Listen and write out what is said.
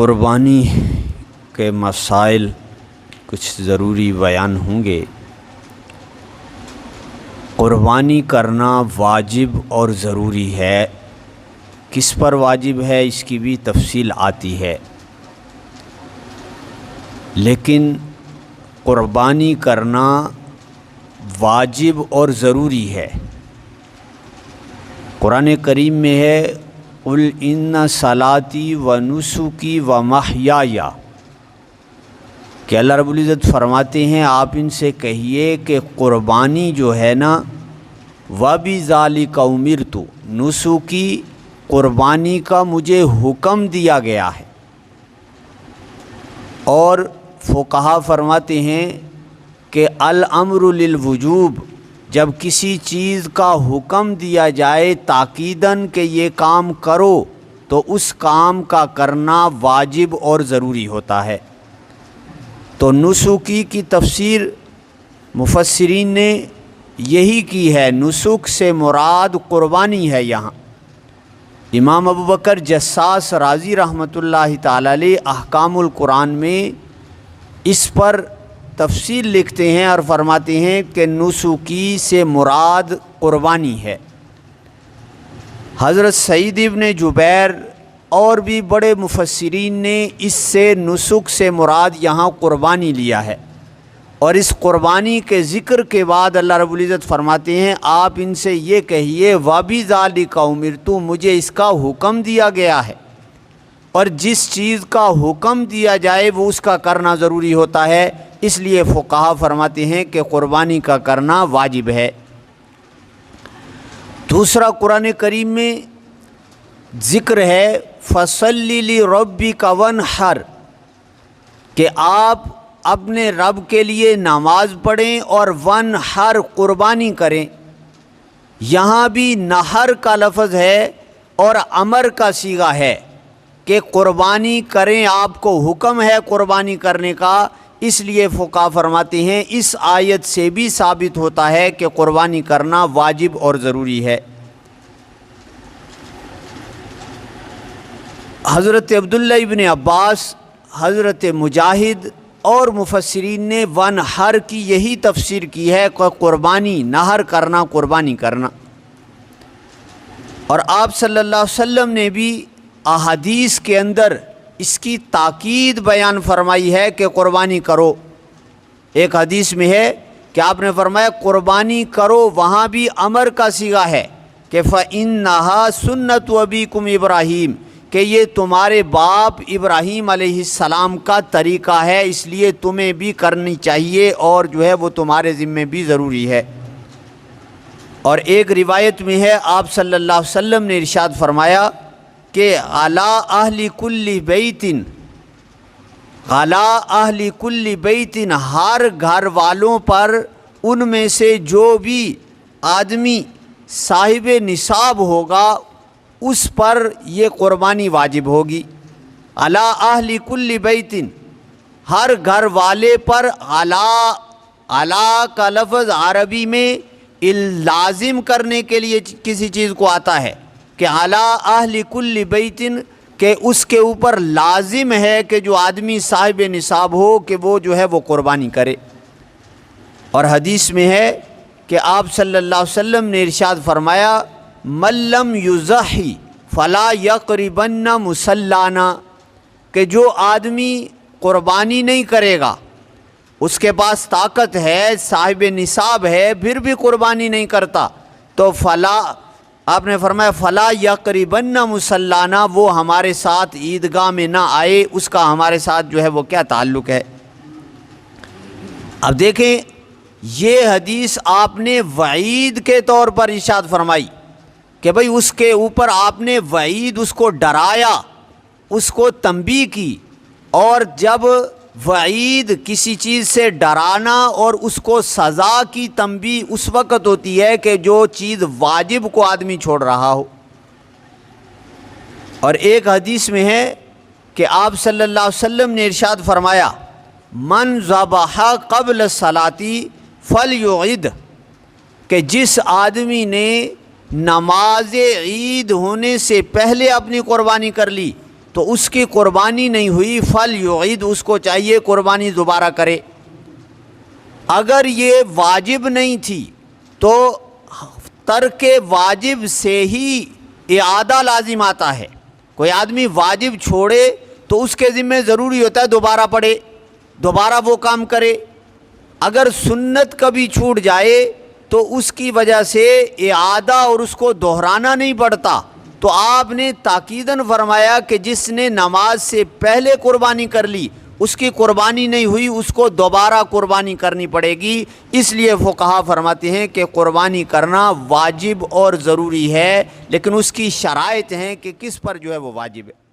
قربانی کے مسائل کچھ ضروری بیان ہوں گے۔ قربانی کرنا واجب اور ضروری ہے۔ کس پر واجب ہے اس کی بھی تفصیل آتی ہے، لیکن قربانی کرنا واجب اور ضروری ہے۔ قرآن کریم میں ہے قُلْ إِنَّ صَلَاتِي وَنُسُكِي وَمَحْيَايَ، کہ اللہ رب العزت فرماتے ہیں آپ ان سے کہیے کہ قربانی جو ہے نا وَبِذَالِكَ أُمِرْتُ، نسکی قربانی کا مجھے حکم دیا گیا ہے۔ اور فقہا فرماتے ہیں کہ الامر للوجوب، جب کسی چیز کا حکم دیا جائے تاکیداً کہ یہ کام کرو تو اس کام کا کرنا واجب اور ضروری ہوتا ہے۔ تو نسکی کی تفسیر مفسرین نے یہی کی ہے، نسک سے مراد قربانی ہے۔ یہاں امام ابو بکر جساس رازی رحمۃ اللہ تعالی علیہ احکام القرآن میں اس پر تفصیل لکھتے ہیں اور فرماتے ہیں کہ نسکی سے مراد قربانی ہے۔ حضرت سعید ابن جبیر اور بھی بڑے مفسرین نے اس سے نسک سے مراد یہاں قربانی لیا ہے، اور اس قربانی کے ذکر کے بعد اللہ رب العزت فرماتے ہیں آپ ان سے یہ کہیے وَبِذَالِكَ أُمِرْتُ، مجھے اس کا حکم دیا گیا ہے۔ اور جس چیز کا حکم دیا جائے وہ اس کا کرنا ضروری ہوتا ہے، اس لیے فقہا فرماتے ہیں کہ قربانی کا کرنا واجب ہے۔ دوسرا قرآن کریم میں ذکر ہے فَصَلِّ لِرَبِّكَ وَانْحَرْ، کہ آپ اپنے رب کے لیے نماز پڑھیں اور وَانْحَرْ قربانی کریں۔ یہاں بھی نہر کا لفظ ہے اور امر کا صیغہ ہے کہ قربانی کریں، آپ کو حکم ہے قربانی کرنے کا۔ اس لیے فقہا فرماتے ہیں اس آیت سے بھی ثابت ہوتا ہے کہ قربانی کرنا واجب اور ضروری ہے۔ حضرت عبداللہ ابن عباس، حضرت مجاہد اور مفسرین نے وَانْحَرْ کی یہی تفسیر کی ہے کہ قربانی نہر کرنا، قربانی کرنا۔ اور آپ صلی اللہ علیہ وسلم نے بھی احادیث کے اندر اس کی تاکید بیان فرمائی ہے کہ قربانی کرو۔ ایک حدیث میں ہے کہ آپ نے فرمایا قربانی کرو، وہاں بھی امر کا صیغہ ہے کہ فَإِنَّهَا سُنَّةُ أَبِيكُمْ إِبْرَاهِيمَ، کہ یہ تمہارے باپ ابراہیم علیہ السلام کا طریقہ ہے، اس لیے تمہیں بھی کرنی چاہیے اور جو ہے وہ تمہارے ذمے بھی ضروری ہے۔ اور ایک روایت میں ہے آپ صلی اللہ علیہ وسلم نے ارشاد فرمایا کہ علی اہل کل بیت، علی اہل کل بیت، ہر گھر والوں پر ان میں سے جو بھی آدمی صاحب نصاب ہوگا اس پر یہ قربانی واجب ہوگی۔ علی اہل کل بیت، ہر گھر والے پر۔ علی کا لفظ عربی میں لازم کرنے کے لیے کسی چیز کو آتا ہے کہ علی اہل کل بیت، کہ اس کے اوپر لازم ہے کہ جو آدمی صاحب نصاب ہو کہ وہ جو ہے وہ قربانی کرے۔ اور حدیث میں ہے کہ آپ صلی اللہ علیہ وسلم نے ارشاد فرمایا من لم یضحی فلا یقربن مصلانا، کہ جو آدمی قربانی نہیں کرے گا، اس کے پاس طاقت ہے، صاحب نصاب ہے، پھر بھی قربانی نہیں کرتا، تو آپ نے فرمایا فلا یقربن مصلانا، وہ ہمارے ساتھ عیدگاہ میں نہ آئے، اس کا ہمارے ساتھ جو ہے وہ کیا تعلق ہے۔ اب دیکھیں یہ حدیث آپ نے وعید کے طور پر ارشاد فرمائی کہ بھئی اس کے اوپر آپ نے وعید، اس کو ڈرایا، اس کو تنبیہ کی۔ اور جب وعید کسی چیز سے ڈرانا اور اس کو سزا کی تنبیہ اس وقت ہوتی ہے کہ جو چیز واجب کو آدمی چھوڑ رہا ہو۔ اور ایک حدیث میں ہے کہ آپ صلی اللہ علیہ وسلم نے ارشاد فرمایا من ذبح قبل الصلاۃ فلیعد، کہ جس آدمی نے نماز عید ہونے سے پہلے اپنی قربانی کر لی تو اس کی قربانی نہیں ہوئی فلیعید، اس کو چاہیے قربانی دوبارہ کرے۔ اگر یہ واجب نہیں تھی تو ترک واجب سے ہی اعادہ لازم آتا ہے۔ کوئی آدمی واجب چھوڑے تو اس کے ذمہ ضروری ہوتا ہے دوبارہ پڑھے، دوبارہ وہ کام کرے۔ اگر سنت کبھی چھوٹ جائے تو اس کی وجہ سے اعادہ اور اس کو دہرانا نہیں پڑتا۔ تو آپ نے تاکیداً فرمایا کہ جس نے نماز سے پہلے قربانی کر لی اس کی قربانی نہیں ہوئی، اس کو دوبارہ قربانی کرنی پڑے گی۔ اس لیے فقہا فرماتے ہیں کہ قربانی کرنا واجب اور ضروری ہے، لیکن اس کی شرائط ہیں کہ کس پر جو ہے وہ واجب ہے۔